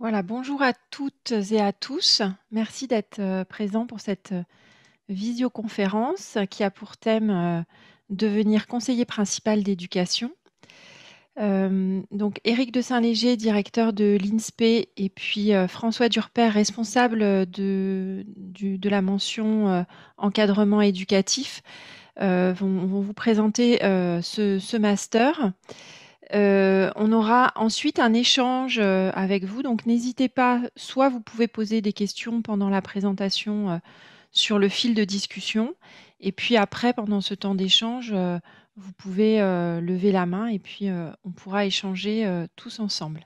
Voilà, bonjour à toutes et à tous. Merci d'être présents pour cette visioconférence qui a pour thème devenir conseiller principal d'éducation. Donc Éric de Saint-Léger, directeur de l'INSPE, et puis François Durper, responsable de la mention encadrement éducatif, vont vous présenter ce master. On aura ensuite un échange, avec vous, donc n'hésitez pas, soit vous pouvez poser des questions pendant la présentation, sur le fil de discussion et puis après pendant ce temps d'échange, vous pouvez, lever la main et puis, on pourra échanger, tous ensemble.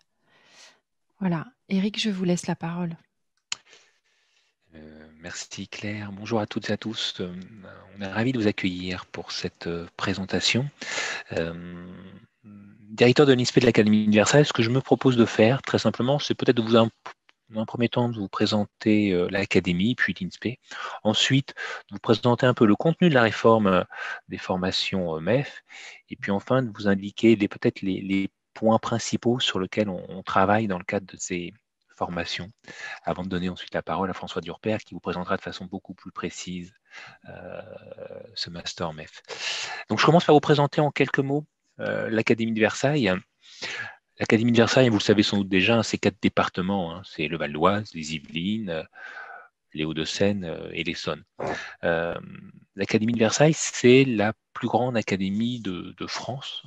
Voilà. Éric, je vous laisse la parole. Merci Claire. Bonjour à toutes et à tous. On est ravis de vous accueillir pour cette présentation. Directeur de l'INSPE de l'Académie universelle, ce que je me propose de faire, très simplement, c'est peut-être de vous, dans un premier temps, de vous présenter l'Académie, puis l'INSPE. Ensuite, de vous présenter un peu le contenu de la réforme des formations MEF. Et puis enfin, de vous indiquer peut-être les points principaux sur lesquels on travaille dans le cadre de ces formations, avant de donner ensuite la parole à François Durper qui vous présentera de façon beaucoup plus précise ce master MEF. Donc je commence par vous présenter en quelques mots l'Académie de Versailles. L'Académie de Versailles, vous le savez sans doute déjà, c'est 4 départements, c'est le Val d'Oise, les Yvelines, les Hauts-de-Seine et l'Essonne. L'Académie de Versailles, c'est la plus grande académie de France.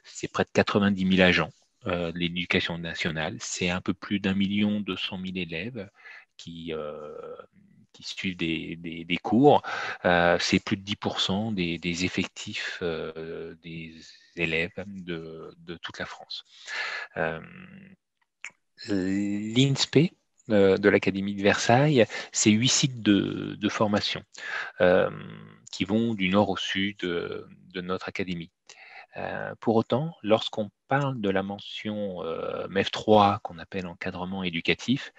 C'est près de 90 000 agents de l'éducation nationale. C'est un peu plus d'1 200 000 élèves qui suivent des cours. C'est plus de 10% des effectifs des élèves de toute la France. L'INSPE de l'Académie de Versailles, c'est 8 sites de formation qui vont du nord au sud de notre académie. Pour autant, lorsqu'on parle de la mention MEF3, qu'on appelle encadrement éducatif,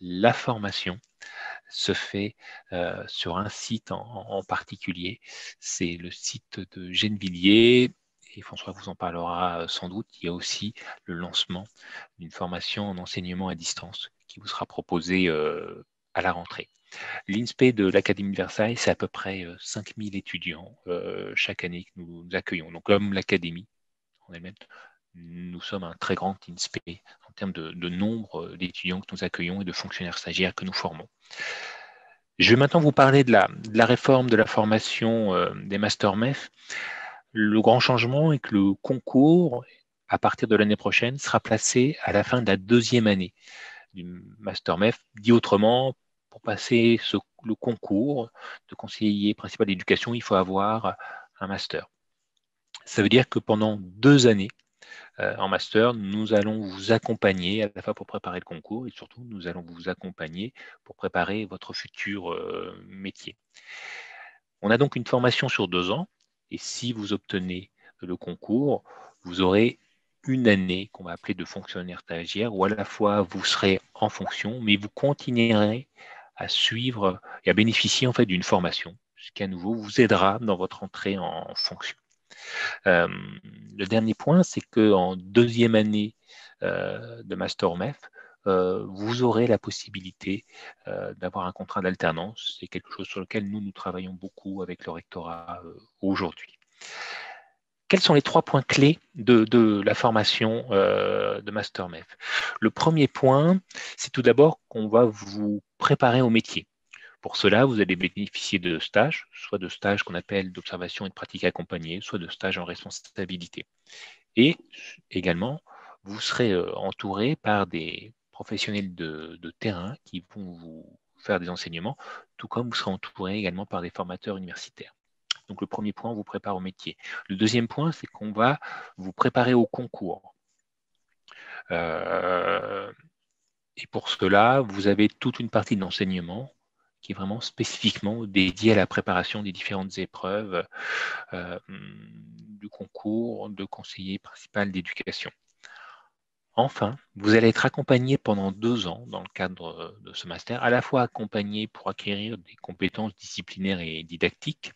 la formation se fait sur un site en particulier. C'est le site de Gennevilliers, et François vous en parlera sans doute. Il y a aussi le lancement d'une formation en enseignement à distance qui vous sera proposée à la rentrée. L'INSPE de l'Académie de Versailles, c'est à peu près 5000 étudiants chaque année que nous accueillons. Donc, comme l'Académie en elle-même, nous sommes un très grand INSPE en termes de nombre d'étudiants que nous accueillons et de fonctionnaires stagiaires que nous formons. Je vais maintenant vous parler de la réforme de la formation des Master MEF. Le grand changement est que le concours, à partir de l'année prochaine, sera placé à la fin de la 2e année du Master MEF. Dit autrement, pour passer le concours de conseiller principal d'éducation, il faut avoir un master. Ça veut dire que pendant 2 années, en master, nous allons vous accompagner à la fois pour préparer le concours et surtout, nous allons vous accompagner pour préparer votre futur métier. On a donc une formation sur 2 ans et si vous obtenez le concours, vous aurez une année qu'on va appeler de fonctionnaire stagiaire où à la fois vous serez en fonction, mais vous continuerez à suivre et à bénéficier en fait d'une formation, ce qui à nouveau vous aidera dans votre entrée en fonction. Le dernier point, c'est qu'en 2e année de Master MEF, vous aurez la possibilité d'avoir un contrat d'alternance. C'est quelque chose sur lequel nous travaillons beaucoup avec le rectorat aujourd'hui. Quels sont les 3 points clés de la formation de Master MEF? Le premier point, c'est tout d'abord qu'on va vous préparer au métier. Pour cela, vous allez bénéficier de stages, soit de stages qu'on appelle d'observation et de pratique accompagnée, soit de stages en responsabilité. Et également, vous serez entouré par des professionnels de terrain qui vont vous faire des enseignements, tout comme vous serez entouré également par des formateurs universitaires. Donc le premier point, on vous prépare au métier. Le deuxième point, c'est qu'on va vous préparer au concours. Et pour cela, vous avez toute une partie de l'enseignement qui est vraiment spécifiquement dédiée à la préparation des différentes épreuves du concours de conseiller principal d'éducation. Enfin, vous allez être accompagné pendant 2 ans dans le cadre de ce master, à la fois accompagné pour acquérir des compétences disciplinaires et didactiques,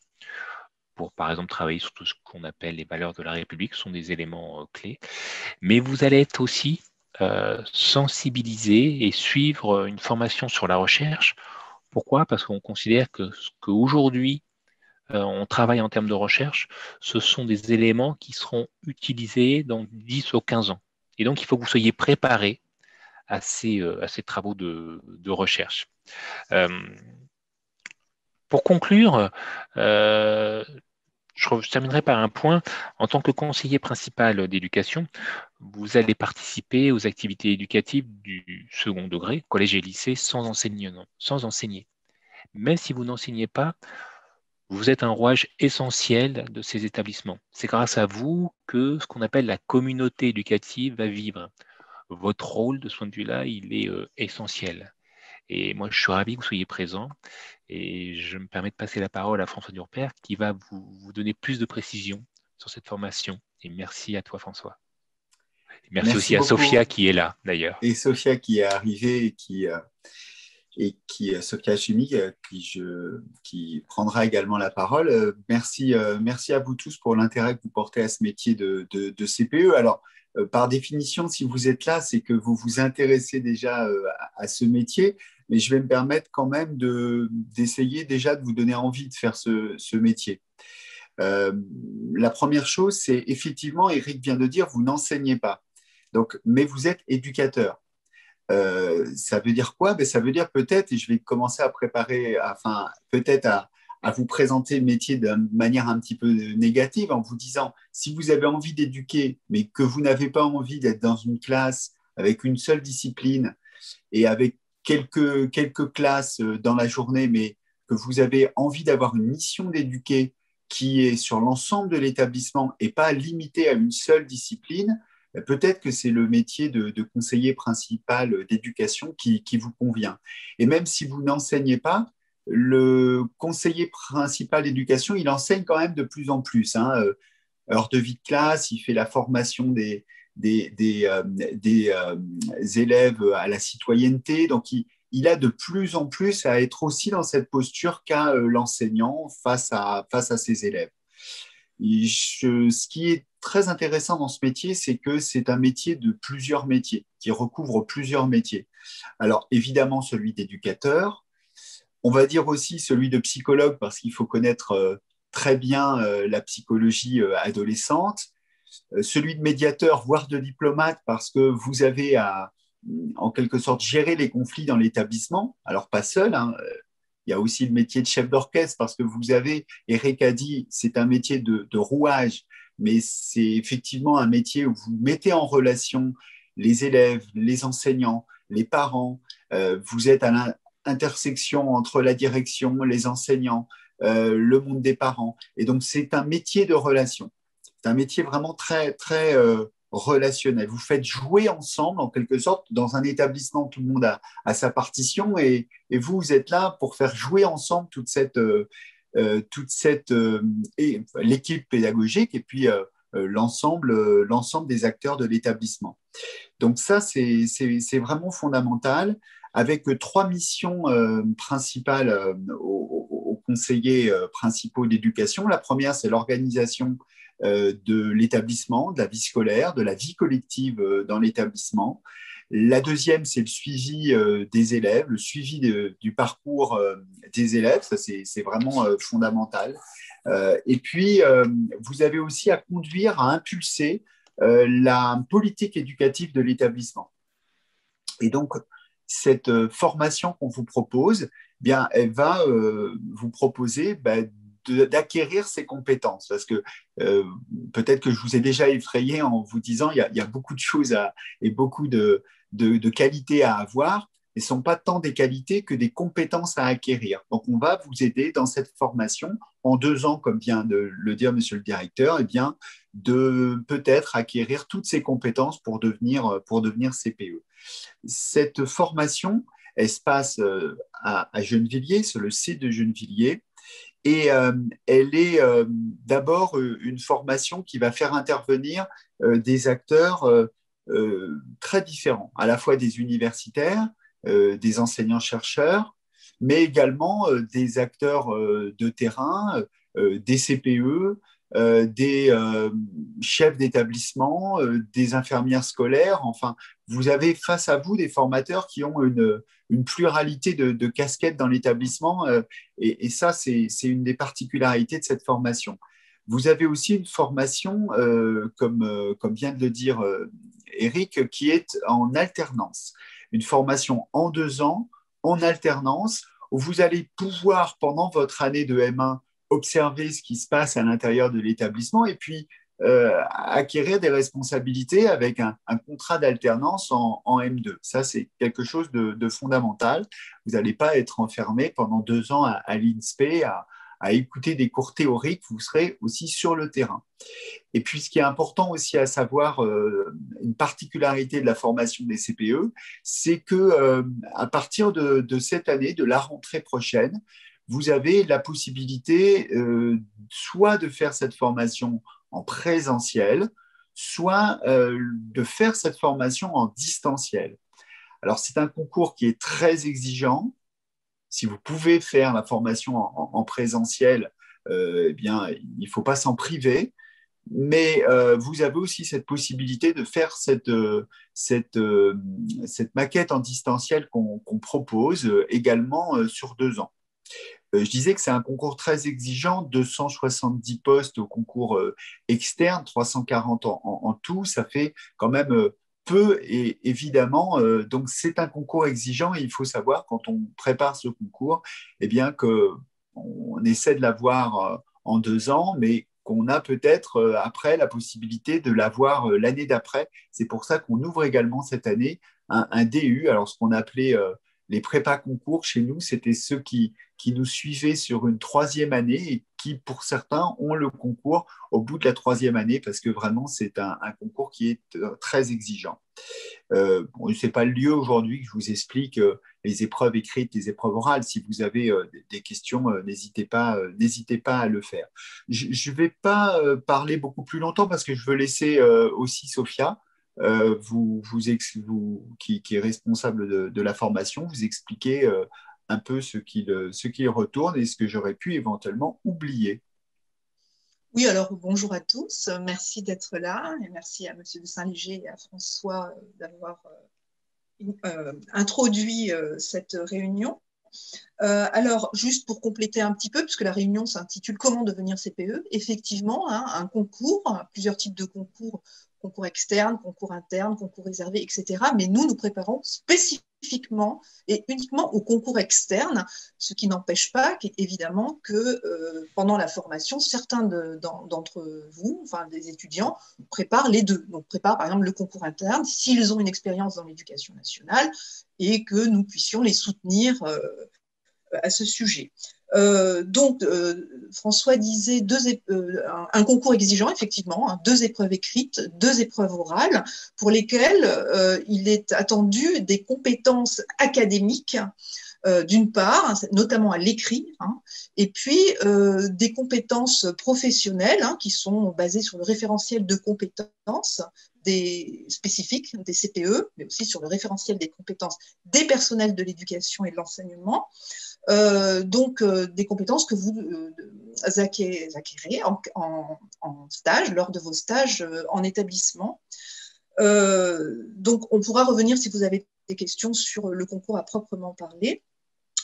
pour par exemple travailler sur tout ce qu'on appelle les valeurs de la République, ce sont des éléments clés, mais vous allez être aussi sensibiliser et suivre une formation sur la recherche. Pourquoi? Parce qu'on considère qu'aujourd'hui, on travaille en termes de recherche, ce sont des éléments qui seront utilisés dans 10 ou 15 ans. Et donc, il faut que vous soyez préparés à ces travaux de recherche. Euh, pour conclure, je terminerai par un point. En tant que conseiller principal d'éducation, vous allez participer aux activités éducatives du second degré, collège et lycée, sans enseigner. Même si vous n'enseignez pas, vous êtes un rouage essentiel de ces établissements. C'est grâce à vous que ce qu'on appelle la communauté éducative va vivre. Votre rôle, de ce point de vue-là, il est essentiel. Et moi, je suis ravi que vous soyez présent. Et je me permets de passer la parole à François Durper qui va vous donner plus de précisions sur cette formation. Et merci à toi, François. Et merci Merci aussi à Sophia beaucoup. qui est là, d'ailleurs. Et Sophia qui est arrivée Sophia Chimi, qui prendra également la parole. Merci à vous tous pour l'intérêt que vous portez à ce métier de CPE. Alors, par définition, si vous êtes là, c'est que vous vous intéressez déjà à ce métier, mais je vais me permettre quand même d'essayer déjà de vous donner envie de faire ce métier. La première chose, c'est effectivement, Eric vient de dire, vous n'enseignez pas. Donc, mais vous êtes éducateur. Ça veut dire quoi? Ben, ça veut dire peut-être, et je vais commencer à préparer, enfin, peut-être à vous présenter le métier d'une manière un petit peu négative en vous disant, si vous avez envie d'éduquer, mais que vous n'avez pas envie d'être dans une classe avec une seule discipline et avec quelques classes dans la journée, mais que vous avez envie d'avoir une mission d'éduquer qui est sur l'ensemble de l'établissement et pas limitée à une seule discipline, peut-être que c'est le métier de conseiller principal d'éducation qui vous convient. Et même si vous n'enseignez pas, le conseiller principal d'éducation, il enseigne quand même de plus en plus. Hein. Heure de vie de classe, il fait la formation des élèves à la citoyenneté. Donc, il a de plus en plus à être aussi dans cette posture qu'a l'enseignant face à ses élèves. Ce qui est très intéressant dans ce métier, c'est que c'est un métier de plusieurs métiers, qui recouvre plusieurs métiers. Alors, évidemment, celui d'éducateur, on va dire aussi celui de psychologue, parce qu'il faut connaître très bien la psychologie adolescente, celui de médiateur, voire de diplomate, parce que vous avez à, en quelque sorte, gérer les conflits dans l'établissement. Alors, pas seul, hein. Il y a aussi le métier de chef d'orchestre, parce que vous avez, Eric a dit, c'est un métier de rouage, mais c'est effectivement un métier où vous mettez en relation les élèves, les enseignants, les parents. Vous êtes à l'intersection entre la direction, les enseignants, le monde des parents. Et donc, c'est un métier de relation. C'est un métier vraiment très relationnel. Vous faites jouer ensemble, en quelque sorte, dans un établissement, tout le monde a sa partition et vous êtes là pour faire jouer ensemble l'équipe pédagogique et puis l'ensemble des acteurs de l'établissement. Donc ça, c'est vraiment fondamental, avec trois missions principales aux conseillers principaux d'éducation. La première, c'est l'organisation de l'établissement, de la vie scolaire, de la vie collective dans l'établissement. La deuxième, c'est le suivi des élèves, le suivi du parcours des élèves. Ça, c'est vraiment fondamental. Et puis, vous avez aussi à conduire, à impulser la politique éducative de l'établissement. Et donc, cette formation qu'on vous propose, eh bien, elle va vous proposer d'acquérir ces compétences. Parce que peut-être que je vous ai déjà effrayé en vous disant il y a beaucoup de choses et beaucoup de qualités à avoir. Et ce ne sont pas tant des qualités que des compétences à acquérir. Donc, on va vous aider dans cette formation en 2 ans, comme vient de le dire Monsieur le directeur, eh bien, de peut-être acquérir toutes ces compétences pour devenir CPE. Cette formation, elle se passe à Gennevilliers, sur le site de Gennevilliers, et elle est d'abord une formation qui va faire intervenir des acteurs très différents, à la fois des universitaires, des enseignants-chercheurs, mais également des acteurs de terrain, des CPE, des chefs d'établissement, des infirmières scolaires. Enfin, vous avez face à vous des formateurs qui ont une pluralité de casquettes dans l'établissement. Et ça, c'est une des particularités de cette formation. Vous avez aussi une formation, comme vient de le dire Eric, qui est en alternance. Une formation en 2 ans, en alternance, où vous allez pouvoir, pendant votre année de M1, observer ce qui se passe à l'intérieur de l'établissement et puis acquérir des responsabilités avec un contrat d'alternance en M2. Ça, c'est quelque chose de fondamental. Vous n'allez pas être enfermé pendant 2 ans à l'INSPE, à écouter des cours théoriques, vous serez aussi sur le terrain. Et puis, ce qui est important aussi à savoir, une particularité de la formation des CPE, c'est que à partir de cette année, de la rentrée prochaine, vous avez la possibilité soit de faire cette formation en présentiel, soit de faire cette formation en distanciel. Alors, c'est un concours qui est très exigeant. Si vous pouvez faire la formation en présentiel, eh bien, il ne faut pas s'en priver. Mais vous avez aussi cette possibilité de faire cette maquette en distanciel qu'on propose également sur 2 ans. Je disais que c'est un concours très exigeant, 270 postes au concours externe, 340 en tout, ça fait quand même peu, et évidemment, donc c'est un concours exigeant et il faut savoir quand on prépare ce concours, eh bien qu'on essaie de l'avoir en 2 ans, mais qu'on a peut-être après la possibilité de l'avoir l'année d'après. C'est pour ça qu'on ouvre également cette année un DU, alors ce qu'on appelait les prépas concours chez nous, c'était ceux qui nous suivaient sur une 3e année et qui, pour certains, ont le concours au bout de la 3e année parce que vraiment, c'est un concours qui est très exigeant. Bon, ce n'est pas le lieu aujourd'hui que je vous explique les épreuves écrites, les épreuves orales. Si vous avez des questions, n'hésitez pas à le faire. Je ne vais pas parler beaucoup plus longtemps parce que je veux laisser aussi Sophia, qui est responsable de la formation, vous expliquer un peu ce qu'il retourne et ce que j'aurais pu éventuellement oublier. Oui, alors bonjour à tous, merci d'être là et merci à Monsieur de Saint-Léger et à François d'avoir introduit cette réunion. Alors, juste pour compléter un petit peu, puisque la réunion s'intitule « Comment devenir CPE ?» Effectivement, un concours, plusieurs types de concours, concours externes, concours internes, concours réservés, etc. Mais nous préparons spécifiquement et uniquement au concours externe, ce qui n'empêche pas évidemment que pendant la formation, certains d'entre vous, enfin des étudiants, préparent les deux. Donc, préparent par exemple le concours interne, s'ils ont une expérience dans l'éducation nationale, et que nous puissions les soutenir à ce sujet. François disait un concours exigeant, effectivement, 2 épreuves écrites, 2 épreuves orales, pour lesquelles il est attendu des compétences académiques, d'une part, notamment à l'écrit, et puis des compétences professionnelles qui sont basées sur le référentiel de compétences spécifiques des CPE, mais aussi sur le référentiel des compétences des personnels de l'éducation et de l'enseignement. Des compétences que vous acquérez en stage, lors de vos stages en établissement. Donc, on pourra revenir si vous avez des questions sur le concours à proprement parler.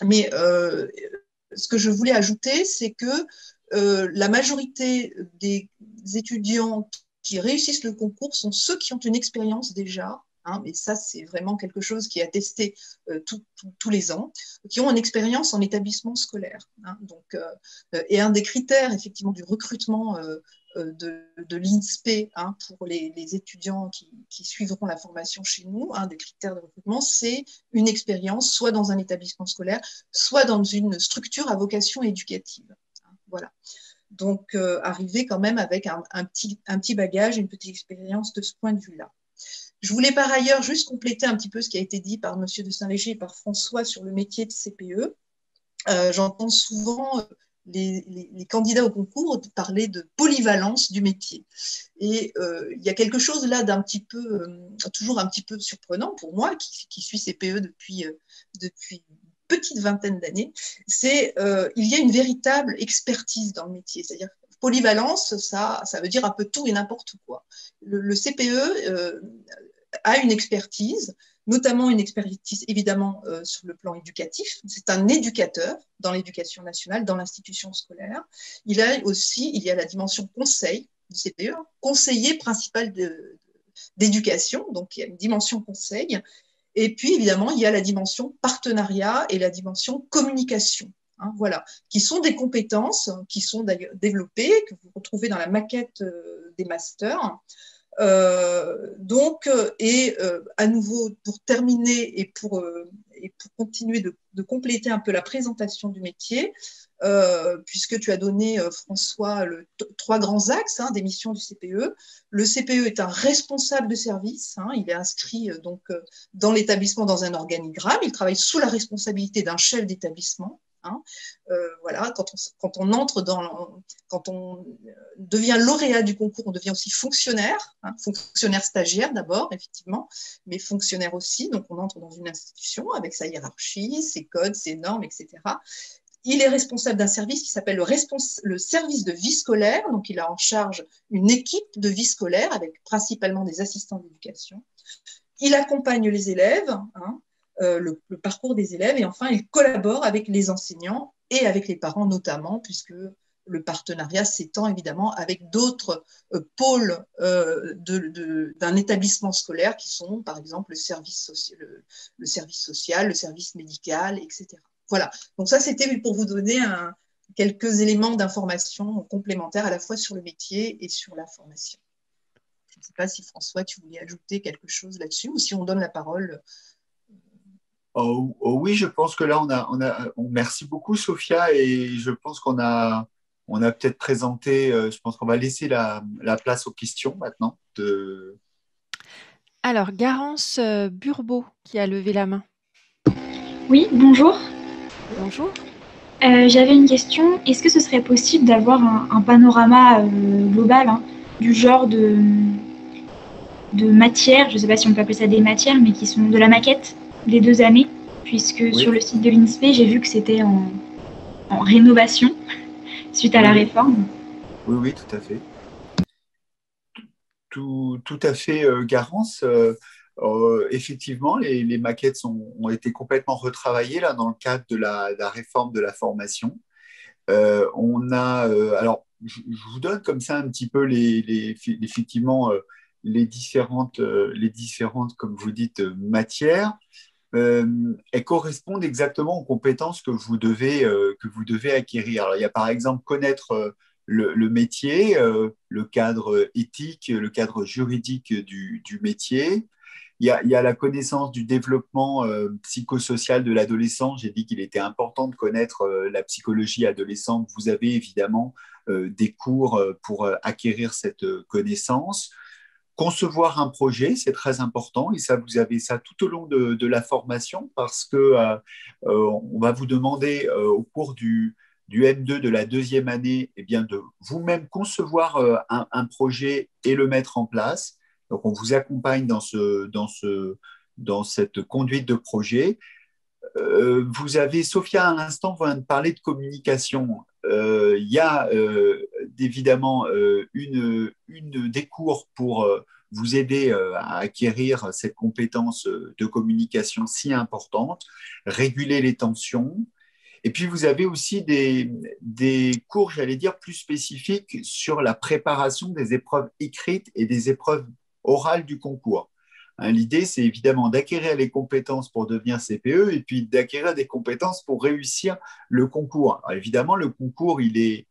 Mais ce que je voulais ajouter, c'est que la majorité des étudiants qui réussissent le concours sont ceux qui ont une expérience déjà. Mais ça, c'est vraiment quelque chose qui est attesté tous les ans, qui ont une expérience en établissement scolaire. Et un des critères, effectivement, du recrutement de l'INSPE pour les étudiants qui suivront la formation chez nous, un des critères de recrutement, c'est une expérience soit dans un établissement scolaire, soit dans une structure à vocation éducative. Voilà. Donc, arriver quand même avec un petit bagage, une petite expérience de ce point de vue-là. Je voulais par ailleurs juste compléter un petit peu ce qui a été dit par Monsieur de Saint-Léger et par François sur le métier de CPE. J'entends souvent les candidats au concours parler de polyvalence du métier. Et il y a quelque chose là toujours un petit peu surprenant pour moi, qui suis CPE depuis une petite vingtaine d'années, c'est il y a une véritable expertise dans le métier. C'est-à-dire Polyvalence, ça veut dire un peu tout et n'importe quoi. Le CPE a une expertise, notamment une expertise évidemment sur le plan éducatif. C'est un éducateur dans l'éducation nationale, dans l'institution scolaire. Il y a la dimension conseil du CPE, conseiller principal d'éducation, donc il y a une dimension conseil. Et puis évidemment, il y a la dimension partenariat et la dimension communication. Voilà, qui sont des compétences qui sont d'ailleurs développées, que vous retrouvez dans la maquette des masters. À nouveau, pour terminer et pour continuer de compléter un peu la présentation du métier, puisque tu as donné, François, 3 grands axes des missions du CPE. Le CPE est un responsable de service, il est inscrit dans l'établissement dans un organigramme, il travaille sous la responsabilité d'un chef d'établissement. Voilà, quand on devient lauréat du concours, on devient aussi fonctionnaire, fonctionnaire stagiaire d'abord, effectivement, mais fonctionnaire aussi. Donc, on entre dans une institution avec sa hiérarchie, ses codes, ses normes, etc. Il est responsable d'un service qui s'appelle le service de vie scolaire. Donc, il a en charge une équipe de vie scolaire avec principalement des assistants d'éducation. Il accompagne les élèves, le parcours des élèves, et enfin, il collabore avec les enseignants et avec les parents notamment, puisque le partenariat s'étend évidemment avec d'autres pôles d'un établissement scolaire qui sont, par exemple, le service social, le service médical, etc. Voilà, donc ça, c'était pour vous donner quelques éléments d'information complémentaires à la fois sur le métier et sur la formation. Je ne sais pas si François, tu voulais ajouter quelque chose là-dessus ou si on donne la parole. Oui, je pense que là, merci beaucoup, Sophia, et je pense qu'on a peut-être présenté, je pense qu'on va laisser la place aux questions maintenant. Alors, Garance Burbeau qui a levé la main. Oui, bonjour. Bonjour. J'avais une question. Est-ce que ce serait possible d'avoir un panorama global du genre de matières, je ne sais pas si on peut appeler ça des matières, mais qui sont de la maquette des 2 années, puisque sur le site de l'INSPE, j'ai vu que c'était en rénovation suite à la réforme. Oui, tout à fait. Tout à fait, Garance. Effectivement, les maquettes ont été complètement retravaillées là, dans le cadre de la réforme de la formation. Alors, je vous donne comme ça un petit peu effectivement les différentes, comme vous dites, matières. Elles correspondent exactement aux compétences que vous devez acquérir. Alors, il y a par exemple connaître le métier, le cadre éthique, le cadre juridique du métier. Il y a la connaissance du développement psychosocial de l'adolescent. J'ai dit qu'il était important de connaître la psychologie adolescente. Vous avez évidemment des cours pour acquérir cette connaissance. Concevoir un projet, c'est très important, et ça, vous avez ça tout au long de la formation, parce que on va vous demander au cours du M2 de la 2e année, eh bien, de vous-même concevoir un projet et le mettre en place. Donc, on vous accompagne dans cette conduite de projet. Vous avez, Sophia, à l'instant, vient de parler de communication. Il y a évidemment des cours pour vous aider à acquérir cette compétence de communication si importante, réguler les tensions. Et puis, vous avez aussi des cours, j'allais dire, plus spécifiques sur la préparation des épreuves écrites et des épreuves orales du concours. L'idée, c'est évidemment d'acquérir les compétences pour devenir CPE et puis d'acquérir des compétences pour réussir le concours. Alors, évidemment, le concours, il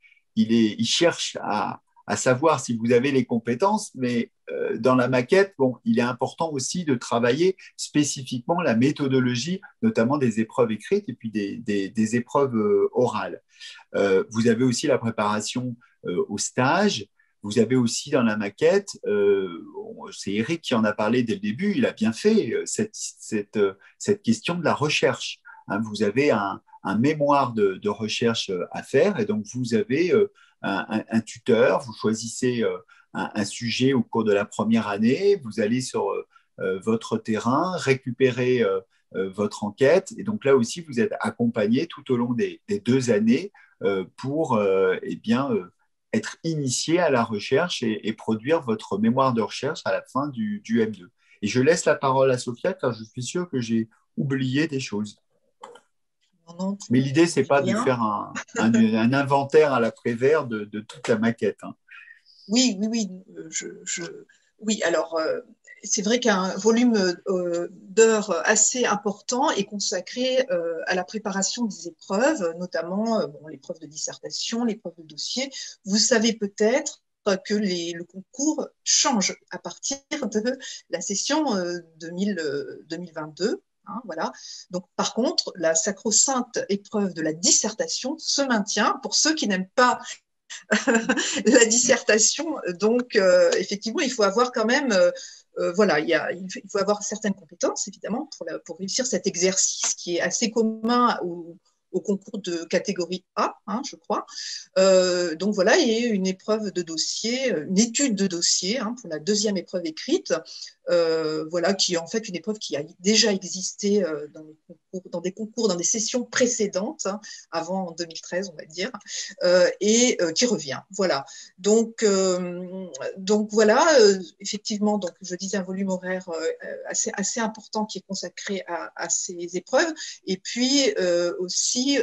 cherche à savoir si vous avez les compétences, mais dans la maquette, il est important aussi de travailler spécifiquement la méthodologie, notamment des épreuves écrites et puis des épreuves orales. Vous avez aussi la préparation au stage. Vous avez aussi dans la maquette, c'est Eric qui en a parlé dès le début, il a bien fait cette question de la recherche. Vous avez un mémoire de recherche à faire, et donc vous avez un tuteur, vous choisissez un sujet au cours de la première année, vous allez sur votre terrain, récupérer votre enquête, et donc là aussi vous êtes accompagné tout au long des 2 années pour être initié à la recherche et produire votre mémoire de recherche à la fin du M2. Et je laisse la parole à Sophia car je suis sûr que j'ai oublié des choses. Non, mais l'idée, ce n'est pas de faire un inventaire à l'après-vert de toute la maquette. Hein. Oui, oui, alors c'est vrai qu'un volume d'heures assez important est consacré à la préparation des épreuves, notamment l'épreuve de dissertation, l'épreuve de dossier. Vous savez peut-être que le concours change à partir de la session 2022. Hein, voilà. Donc, par contre, la sacro-sainte épreuve de la dissertation se maintient pour ceux qui n'aiment pas la dissertation. Donc, effectivement, il faut avoir quand même, voilà, il faut avoir certaines compétences, évidemment, pour réussir cet exercice qui est assez commun au concours de catégorie A, hein, je crois. Donc voilà, il y a une épreuve de dossier, une étude de dossier hein, pour la deuxième épreuve écrite, voilà, qui est en fait une épreuve qui a déjà existé dans des concours, dans des sessions précédentes, hein, avant 2013, on va dire, et qui revient. Voilà. Donc voilà, effectivement, donc je disais un volume horaire assez important qui est consacré à ces épreuves. Et puis aussi,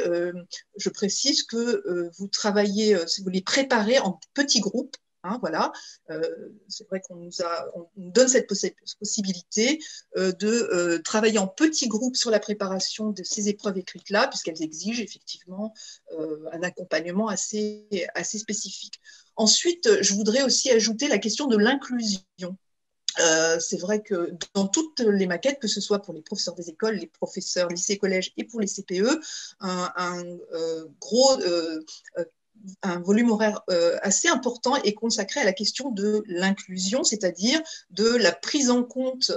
je précise que vous travaillez, vous les préparez en petits groupes. Hein, voilà, c'est vrai qu'on nous donne cette possibilité de travailler en petits groupes sur la préparation de ces épreuves écrites-là, puisqu'elles exigent effectivement un accompagnement assez spécifique. Ensuite, je voudrais aussi ajouter la question de l'inclusion. C'est vrai que dans toutes les maquettes, que ce soit pour les professeurs des écoles, les professeurs lycées, collèges et pour les CPE, un volume horaire assez important est consacré à la question de l'inclusion, c'est-à-dire de la prise en compte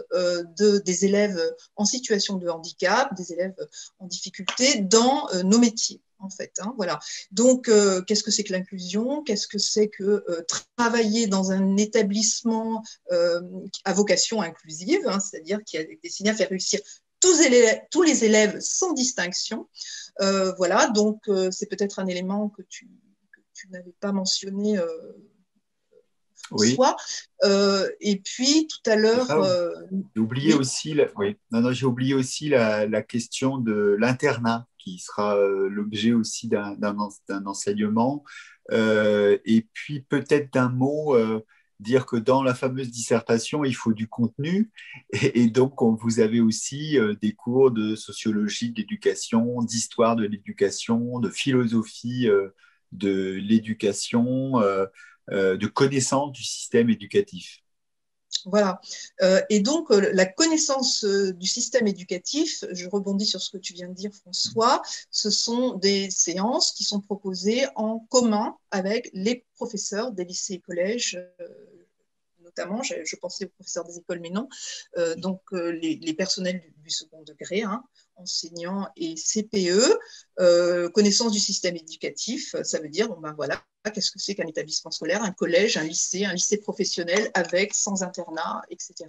des élèves en situation de handicap, des élèves en difficulté dans nos métiers. En fait, hein, voilà. Donc, qu'est-ce que c'est que l'inclusion? Qu'est-ce que c'est que travailler dans un établissement à vocation inclusive, hein, c'est-à-dire qui est destiné à faire réussir tous les élèves sans distinction. Voilà, donc c'est peut-être un élément que tu n'avais pas mentionné, François. Oui. Et puis, tout à l'heure… j'ai oublié aussi, j'ai oublié aussi la question de l'internat, qui sera l'objet aussi d'un enseignement. Et puis, peut-être d'un mot… dire que dans la fameuse dissertation, il faut du contenu. Et donc, vous avez aussi des cours de sociologie de l'éducation, d'histoire de l'éducation, de philosophie de l'éducation, de connaissance du système éducatif. Voilà. Et donc, la connaissance du système éducatif, je rebondis sur ce que tu viens de dire, François, ce sont des séances qui sont proposées en commun avec les professeurs des lycées et collèges, notamment, je pensais aux professeurs des écoles, mais non, donc les personnels du second degré, hein, enseignants et CPE, connaissance du système éducatif, ça veut dire, bon ben voilà, qu'est-ce que c'est qu'un établissement scolaire, un collège, un lycée professionnel avec, sans internat, etc.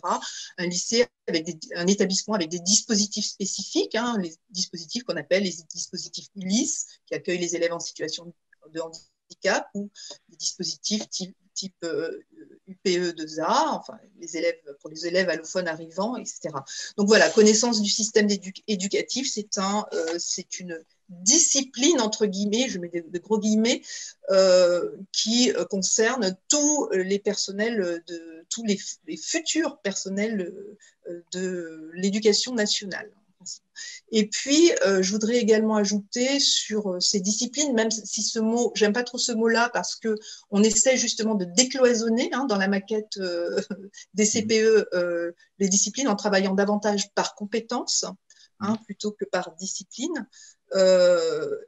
Un lycée avec un établissement avec des dispositifs spécifiques, hein, les dispositifs qu'on appelle les dispositifs ULIS, qui accueillent les élèves en situation de handicap, ou des dispositifs type UPE2A, enfin pour les élèves allophones arrivants, etc. Donc voilà, connaissance du système éducatif, c'est une discipline, entre guillemets, je mets de gros guillemets, qui concerne tous les personnels, tous les futurs personnels de l'éducation nationale. Et puis, je voudrais également ajouter sur ces disciplines, même si ce mot, j'aime pas trop ce mot-là, parce qu'on essaie justement de décloisonner hein, dans la maquette des CPE les disciplines en travaillant davantage par compétences hein, plutôt que par discipline.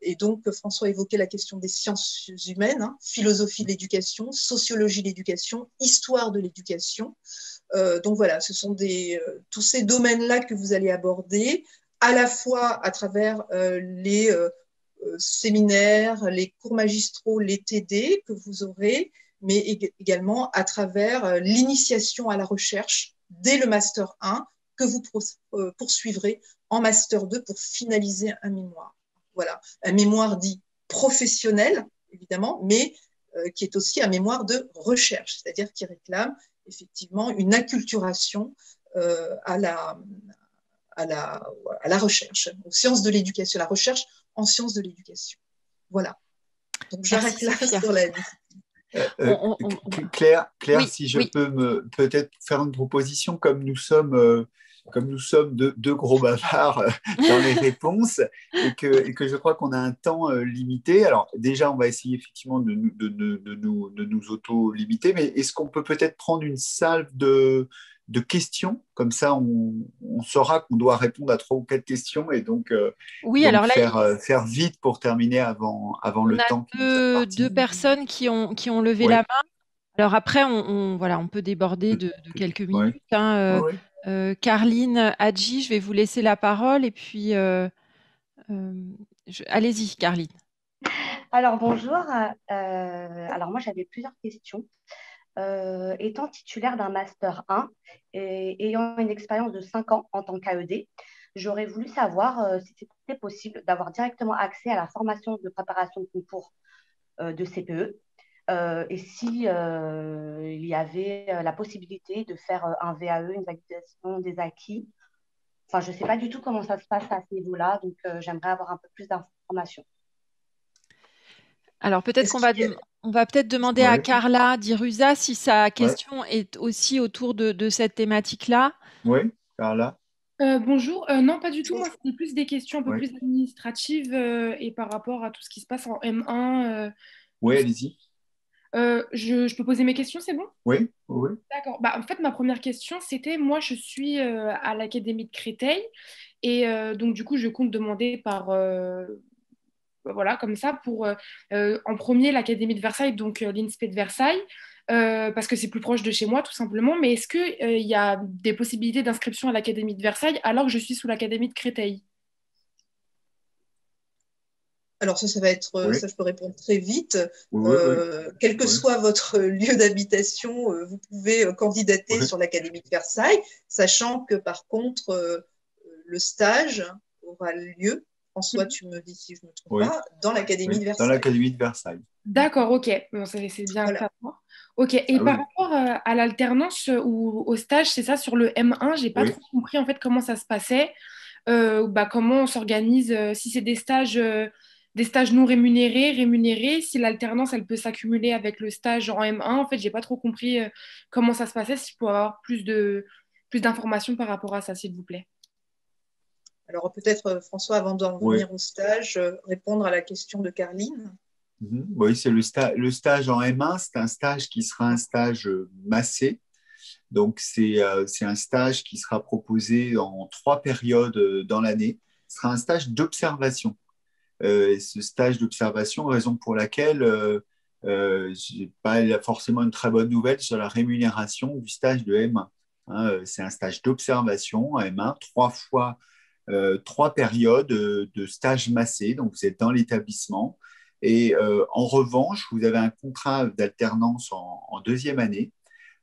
Et donc, François évoquait la question des sciences humaines, hein, philosophie de l'éducation, sociologie de l'éducation, histoire de l'éducation. Donc voilà, ce sont tous ces domaines-là que vous allez aborder, à la fois à travers les séminaires, les cours magistraux, les TD que vous aurez, mais également à travers l'initiation à la recherche dès le Master 1 que vous poursuivrez en Master 2 pour finaliser un mémoire. Voilà, un mémoire dit professionnel, évidemment, mais qui est aussi un mémoire de recherche, c'est-à-dire qui réclame effectivement une acculturation à la recherche, aux sciences de l'éducation, la recherche en sciences de l'éducation. Voilà. Donc j'arrête là sur la Claire, Oui, si je oui. peux peut-être faire une proposition, comme nous sommes deux gros bavards dans les réponses et que je crois qu'on a un temps limité. Alors déjà, on va essayer effectivement de nous auto-limiter, mais est-ce qu'on peut peut-être prendre une salve de questions? Comme ça, on saura qu'on doit répondre à 3 ou 4 questions et donc Oui, alors là, faire vite pour terminer avant on le a temps qui nous est imparti. deux personnes qui ont levé Ouais. la main. Alors après, on peut déborder de quelques minutes. Ouais. Carline Hadji, je vais vous laisser la parole et puis allez-y, Carline. Alors bonjour. Alors moi j'avais plusieurs questions. Étant titulaire d'un master 1 et ayant une expérience de 5 ans en tant qu'AED, j'aurais voulu savoir si c'était possible d'avoir directement accès à la formation de préparation de concours de CPE et si il y avait la possibilité de faire un VAE, une validation des acquis. Enfin, je ne sais pas du tout comment ça se passe à ce niveau-là, donc j'aimerais avoir un peu plus d'informations. Alors peut-être on va peut-être demander à Carla Dirusa si sa question est aussi autour de cette thématique-là. Oui, Carla. Bonjour, non pas du tout, moi c'était plus des questions un peu plus administratives et par rapport à tout ce qui se passe en M1. Oui, allez-y. Je peux poser mes questions, c'est bon? Oui. D'accord. Bah, en fait, ma première question, c'était, moi je suis à l'Académie de Créteil et donc du coup je compte demander voilà, comme ça, pour en premier l'Académie de Versailles, donc l'INSPE de Versailles, parce que c'est plus proche de chez moi, tout simplement. Mais est-ce qu'il y a des possibilités d'inscription à l'Académie de Versailles alors que je suis sous l'Académie de Créteil? Alors ça va être, ça je peux répondre très vite. Quel que Oui. soit votre lieu d'habitation, vous pouvez candidater sur l'Académie de Versailles, sachant que par contre, le stage aura lieu, François, tu me dis si je ne me trompe pas, dans l'Académie de Versailles. Dans l'Académie de Versailles. D'accord, ok. Bon, c'est bien Voilà. à savoir. Ok. Et par rapport à l'alternance ou au stage, c'est ça, sur le M1, j'ai pas trop compris en fait comment ça se passait, comment on s'organise, si c'est des stages non rémunérés, rémunérés, si l'alternance elle peut s'accumuler avec le stage en M1. En fait, j'ai pas trop compris comment ça se passait. Si je peux avoir plus d'informations par rapport à ça, s'il vous plaît. Alors peut-être, François, avant d'en venir au stage, répondre à la question de Carline. Oui, c'est le stage en M1, c'est un stage qui sera un stage massé. Donc, c'est un stage qui sera proposé en 3 périodes dans l'année. Ce sera un stage d'observation. Ce stage d'observation, raison pour laquelle je n'ai pas forcément une très bonne nouvelle sur la rémunération du stage de M1. C'est un stage d'observation à M1, 3 périodes de stage massé. Donc, vous êtes dans l'établissement. Et en revanche, vous avez un contrat d'alternance en 2e année.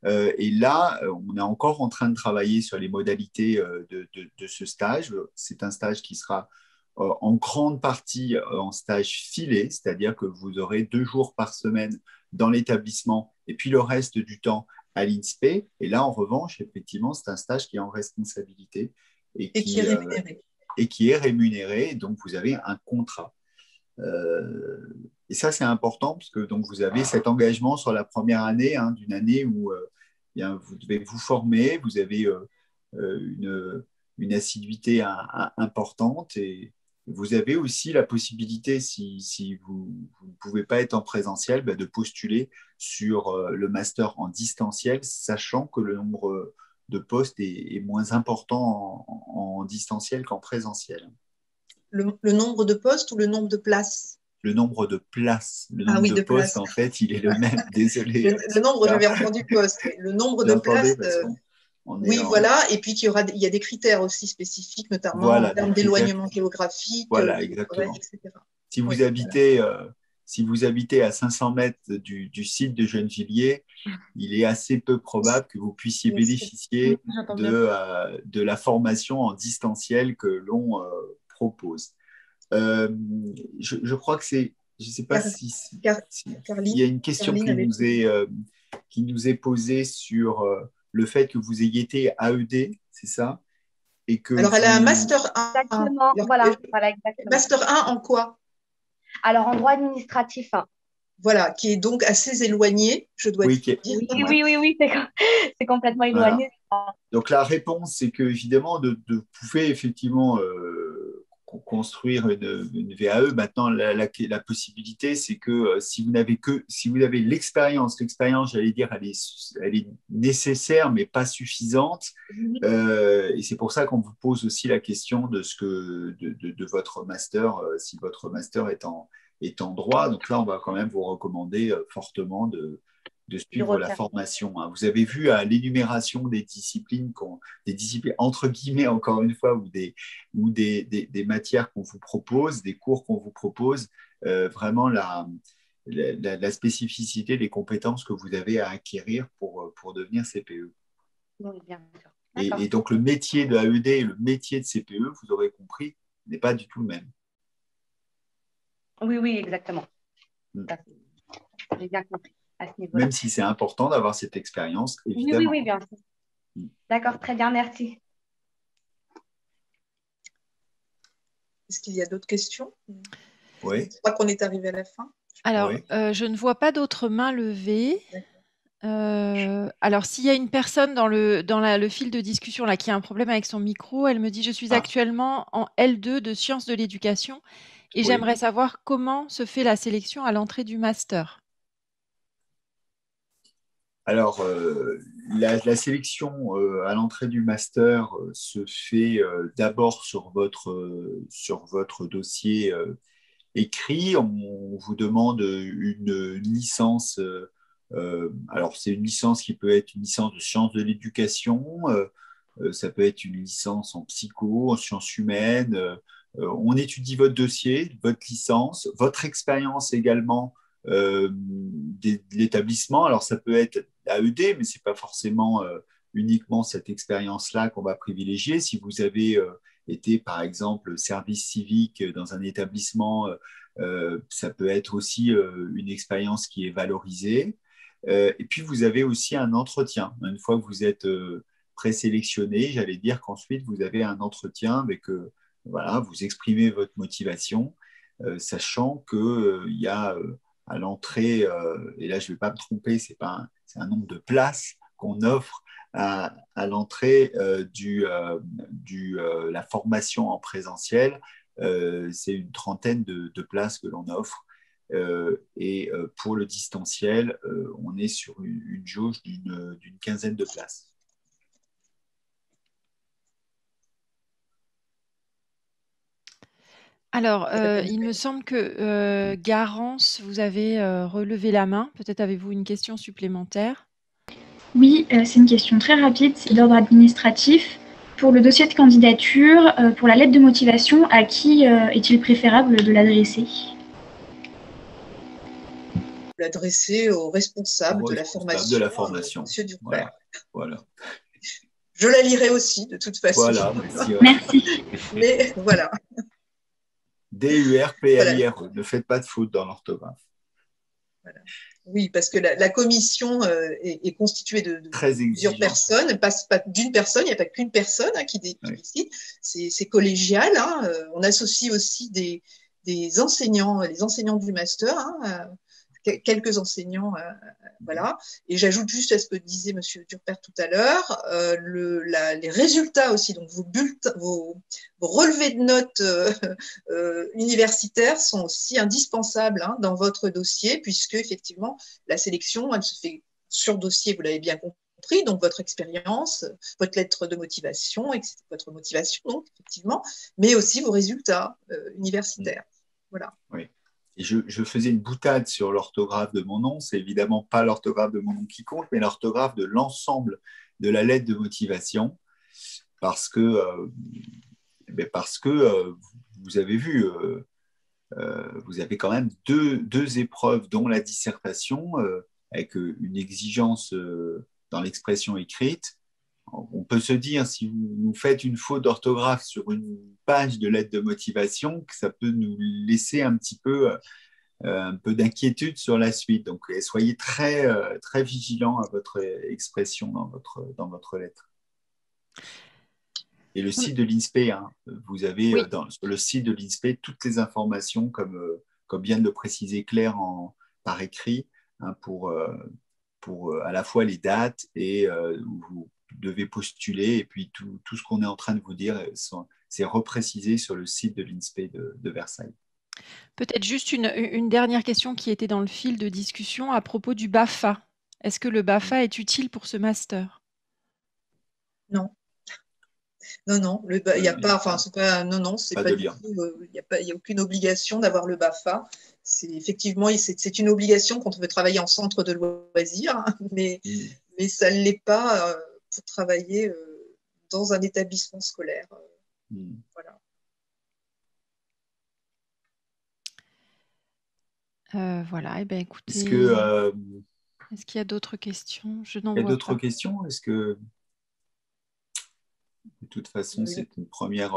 Et là, on est encore en train de travailler sur les modalités de ce stage. C'est un stage qui sera en grande partie en stage filé, c'est-à-dire que vous aurez 2 jours par semaine dans l'établissement et puis le reste du temps à l'INSPE. Et là, en revanche, effectivement, c'est un stage qui est en responsabilité et qui est rémunéré. Donc, vous avez un contrat. Et ça, c'est important parce que donc, vous avez cet engagement sur la première année, d'une année où vous devez vous former, vous avez une assiduité importante et vous avez aussi la possibilité, si vous ne pouvez pas être en présentiel, de postuler sur le master en distanciel, sachant que le nombre de postes est moins important en distanciel qu'en présentiel. Le nombre de postes ou le nombre de places? Le nombre de places. Le nombre de postes, en fait, il est le même. Désolé. Le nombre, j'avais entendu poste. Le nombre de places. Voilà. Et puis il y a des critères aussi spécifiques, notamment en termes d'éloignement géographique. Voilà, exactement. Etc. Si vous habitez à 500 mètres du site de Gennevilliers, il est assez peu probable que vous puissiez bénéficier de la formation en distanciel que l'on propose. Je crois que Je ne sais pas Car- s'il Carline, y a une question qui nous est posée sur le fait que vous ayez été AED, c'est ça? Et que Alors, elle a un Master 1. Exactement, Alors, voilà, exactement. Master 1 en quoi? Alors, en droit administratif, hein. Voilà, qui est donc assez éloigné, je dois oui, dire. Oui, c'est complètement voilà. éloigné. Donc la réponse, c'est que évidemment, vous pouvez effectivement construire une VAE. Maintenant, la possibilité, c'est que si vous avez l'expérience, j'allais dire, elle est nécessaire, mais pas suffisante. Et c'est pour ça qu'on vous pose aussi la question de votre master, si votre master est en droit. Donc là, on va quand même vous recommander fortement de suivre la formation. Vous avez vu à l'énumération des disciplines entre guillemets, encore une fois, ou des matières qu'on vous propose, des cours qu'on vous propose, vraiment la spécificité des compétences que vous avez à acquérir pour devenir CPE. Oui, bien sûr. Et donc, le métier de AED et le métier de CPE, vous aurez compris, n'est pas du tout le même. Oui, exactement. J'ai bien compris à ce niveau-là. Même si c'est important d'avoir cette expérience, évidemment. Oui, bien sûr. D'accord, très bien, merci. Est-ce qu'il y a d'autres questions? Oui. Je crois qu'on est arrivé à la fin. Alors, je ne vois pas d'autres mains levées. Alors, s'il y a une personne dans le fil de discussion là, qui a un problème avec son micro, elle me dit: je suis actuellement en L2 de sciences de l'éducation et j'aimerais savoir comment se fait la sélection à l'entrée du master. Alors, la sélection à l'entrée du master se fait d'abord sur votre dossier écrit. On vous demande une licence. Alors, c'est une licence qui peut être une licence de sciences de l'éducation. Ça peut être une licence en psycho, en sciences humaines. On étudie votre dossier, votre licence, votre expérience également de l'établissement. Alors, ça peut être AED, mais ce n'est pas forcément uniquement cette expérience-là qu'on va privilégier. Si vous avez été, par exemple, service civique dans un établissement, ça peut être aussi une expérience qui est valorisée. Et puis, vous avez aussi un entretien. Une fois que vous êtes présélectionné, j'allais dire qu'ensuite, vous avez un entretien avec, voilà, vous exprimez votre motivation, sachant qu'il y a à l'entrée, et là, je ne vais pas me tromper, c'est un nombre de places qu'on offre à l'entrée la formation en présentiel. C'est une trentaine de places que l'on offre. Et pour le distanciel, on est sur une jauge d'une quinzaine de places. Alors, il me semble que Garance, vous avez relevé la main. Peut-être avez-vous une question supplémentaire? Oui, c'est une question très rapide, c'est d'ordre administratif. Pour le dossier de candidature, pour la lettre de motivation, à qui est-il préférable de l'adresser? L'adresser au responsable de la formation, Monsieur Durper. Voilà. Je la lirai aussi, de toute façon. Voilà, merci. Mais voilà. DURPLIRE, voilà. Ne faites pas de faute dans l'orthographe. Voilà. Oui, parce que la commission est constituée de plusieurs personnes, pas d'une personne, il n'y a pas qu'une personne qui décide, c'est collégial. On associe aussi des enseignants, les enseignants du master, quelques enseignants, voilà. Et j'ajoute juste à ce que disait M. Durper tout à l'heure, les résultats aussi, donc vos relevés de notes universitaires sont aussi indispensables dans votre dossier, puisque effectivement la sélection, elle se fait sur dossier, vous l'avez bien compris, donc votre expérience, votre lettre de motivation, etc., votre motivation, donc effectivement, mais aussi vos résultats universitaires. Voilà. Oui. Et je faisais une boutade sur l'orthographe de mon nom. C'est évidemment pas l'orthographe de mon nom qui compte, mais l'orthographe de l'ensemble de la lettre de motivation, parce que vous avez vu, vous avez quand même deux épreuves, dont la dissertation, avec une exigence dans l'expression écrite. On peut se dire, si vous faites une faute d'orthographe sur une page de lettre de motivation, que ça peut nous laisser un petit peu un peu d'inquiétude sur la suite. Donc, soyez très, très vigilants à votre expression dans votre lettre. Et le site de l'INSPE, hein, vous avez Oui. sur le site de l'INSPE toutes les informations, comme vient de le préciser Claire par écrit, hein, pour à la fois les dates et où vous devez postuler. Et puis tout ce qu'on est en train de vous dire, c'est reprécisé sur le site de l'INSPE de Versailles. Peut-être juste une dernière question qui était dans le fil de discussion à propos du BAFA. Est-ce que le BAFA est utile pour ce master? Non. Non, il n'y a pas, enfin, c'est pas, non, c'est pas du tout, il n'y a aucune obligation d'avoir le BAFA. Effectivement, c'est une obligation quand on veut travailler en centre de loisirs, mais ça ne l'est pas pour travailler dans un établissement scolaire. Voilà. Voilà, et ben écoutez. Est-ce qu'il y a d'autres questions? Je n'en vois pas. Il y a d'autres pas. questions? Est-ce que de toute façon, c'est une première.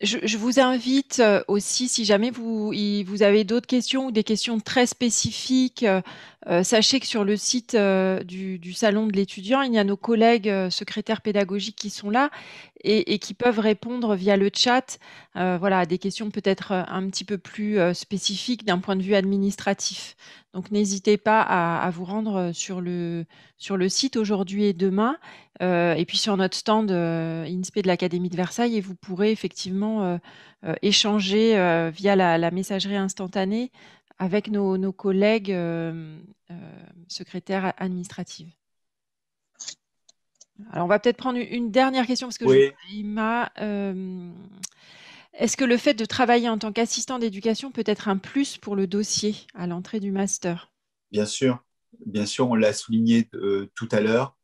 Je vous invite aussi, si jamais vous avez d'autres questions ou des questions très spécifiques, sachez que sur le site du Salon de l'étudiant, il y a nos collègues secrétaires pédagogiques qui sont là et qui peuvent répondre via le chat voilà, à des questions peut-être un petit peu plus spécifiques d'un point de vue administratif. Donc n'hésitez pas à vous rendre sur le site aujourd'hui et demain, et puis sur notre stand INSPE de l'Académie de Versailles, et vous pourrez effectivement échanger via la messagerie instantanée avec nos collègues secrétaires administratifs. Alors on va peut-être prendre une dernière question parce que oui. Est-ce que le fait de travailler en tant qu'assistant d'éducation peut être un plus pour le dossier à l'entrée du master? Bien sûr, on l'a souligné tout à l'heure.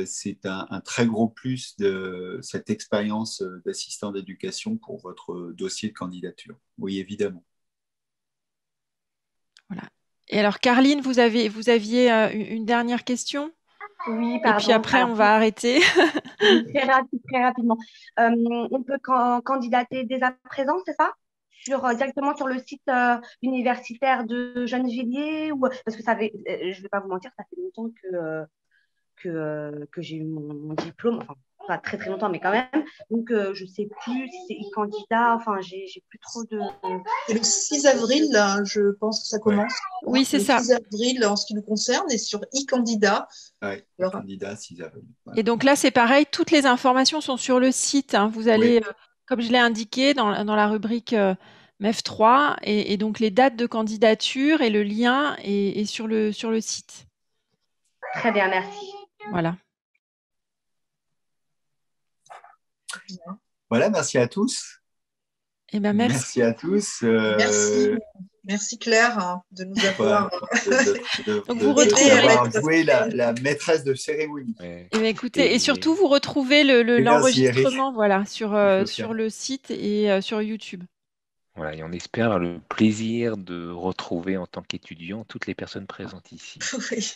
C'est un très gros plus de cette expérience d'assistant d'éducation pour votre dossier de candidature. Oui, évidemment. Voilà. Et alors, Carline, vous aviez une dernière question? Oui, pardon. Et puis après, on va arrêter. Très rapidement. On peut candidater dès à présent, c'est ça? Directement sur le site universitaire de Gennevilliers parce que je ne vais pas vous mentir, ça fait longtemps que j'ai eu mon diplôme, enfin pas très très longtemps mais quand même, donc je ne sais plus si c'est e-candidat, enfin j'ai plus trop de... C'est le 6 avril, là, je pense que ça commence. Ouais. Oui, c'est ça. Le 6 avril en ce qui nous concerne, et sur e-candidat. Oui, e-candidat 6 avril. Ouais. Et donc là, c'est pareil, toutes les informations sont sur le site, hein. Vous allez, comme je l'ai indiqué, dans la rubrique MEF3, et donc les dates de candidature et le lien est sur le site. Très bien, merci. Voilà. Voilà, merci à tous. Eh ben, merci. Merci à tous. Merci Claire de nous avoir d'avoir joué la maîtresse de cérémonie. Et écoutez, et surtout vous retrouvez l'enregistrement voilà, sur le site et sur YouTube. Voilà, et on espère le plaisir de retrouver en tant qu'étudiant toutes les personnes présentes ici. Oui.